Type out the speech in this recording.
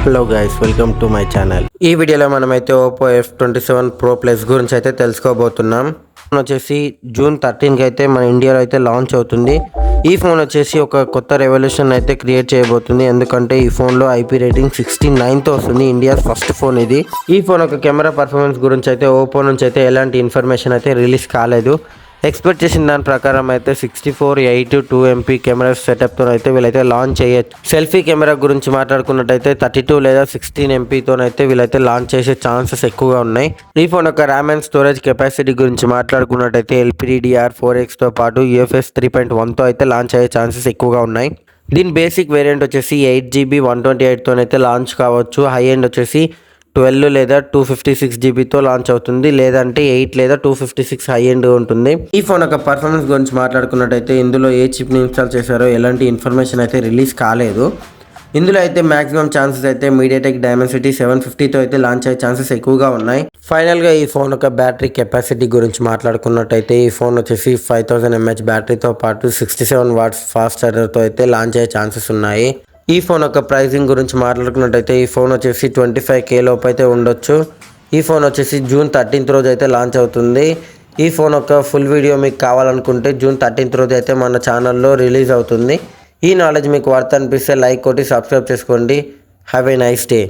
Hello guys, welcome to my channel. ఈ వీడియోలో మనమైతే Oppo F27 Pro Plus గురించి అయితే తెలుసుకోబోతున్నాం. ఫోన్ వచ్చేసి జూన్ 13కి అయితే మన ఇండియాలో అయితే లాంచ్ అవుతుంది. ఈ ఫోన్ వచ్చేసి ఒక కొత్త రెవల్యూషన్ అయితే క్రియేట్ చేయబోతుంది. ఎందుకంటే ఈ ఫోన్లో IP రేటింగ్ 69తో వస్తుంది. ఇండియా ఫస్ట్ ఫోన్ ఇది. ఈ ఫోన్ ఒక కెమెరా పర్ఫార్మెన్స్ గురించి అయితే Oppo నుంచి అయితే ఎలాంటి ఇన్ఫర్మేషన్ అయితే రిలీజ్ కాలేదు. ఎక్స్పెక్ట్ చేసిన దాని ప్రకారం అయితే 64, 8, 2MP కెమెరా సెటప్తో అయితే వీళ్ళైతే లాంచ్ చేయొచ్చు. సెల్ఫీ కెమెరా గురించి మాట్లాడుకున్నట్టయితే 32 లేదా 16MPతోనైతే వీళ్ళైతే లాంచ్ చేసే ఛాన్సెస్ ఎక్కువగా ఉన్నాయి. ఈ ఫోన్ యొక్క ర్యామ్ అండ్ స్టోరేజ్ కెపాసిటీ గురించి మాట్లాడుకున్నట్టయితే LPDDR4Xతో పాటు UFS 3.1తో అయితే లాంచ్ అయ్యే ఛాన్సెస్ ఎక్కువగా ఉన్నాయి. దీని బేసిక్ వేరియంట్ వచ్చేసి 8GB 128తోనైతే లాంచ్ కావచ్చు. హై ఎండ్ వచ్చేసి 12 లేదా 256GBతో లాంచ్ అవుతుంది, లేదంటే 8 లేదా 256 హై ఎండ్ ఉంటుంది. ఈ ఫోన్ యొక్క పర్ఫార్మెన్స్ గురించి మాట్లాడుకున్నట్టయితే ఇందులో ఏ చిప్ని ఇన్స్టాల్ చేశారో ఎలాంటి ఇన్ఫర్మేషన్ అయితే రిలీజ్ కాలేదు. ఇందులో అయితే మాక్సిమం ఛాన్సెస్ అయితే MediaTek Dimensity 750తో అయితే లాంచ్ అయ్యే ఛాన్సెస్ ఎక్కువగా ఉన్నాయి. ఫైనల్గా ఈ ఫోన్ యొక్క బ్యాటరీ కెపాసిటీ గురించి మాట్లాడుకున్నట్టయితే ఈ ఫోన్ వచ్చేసి 5000 mAh బ్యాటరీతో పాటు 67 watts ఫాస్ట్ ఛార్జర్తో అయితే లాంచ్ అయ్యే ఛాన్సెస్ ఉన్నాయి. ఈ ఫోన్ యొక్క ప్రైసింగ్ గురించి మాట్లాడుకున్నట్టయితే ఈ ఫోన్ వచ్చేసి 25K లోపు అయితే ఉండొచ్చు. ఈ ఫోన్ వచ్చేసి జూన్ 13th రోజు అయితే లాంచ్ అవుతుంది. ఈ ఫోన్ యొక్క ఫుల్ వీడియో మీకు కావాలనుకుంటే జూన్ 13th రోజు అయితే మన ఛానల్లో రిలీజ్ అవుతుంది. ఈ నాలెడ్జ్ మీకు వర్త్ అనిపిస్తే లైక్ కొట్టి సబ్స్క్రైబ్ చేసుకోండి. Have a nice day.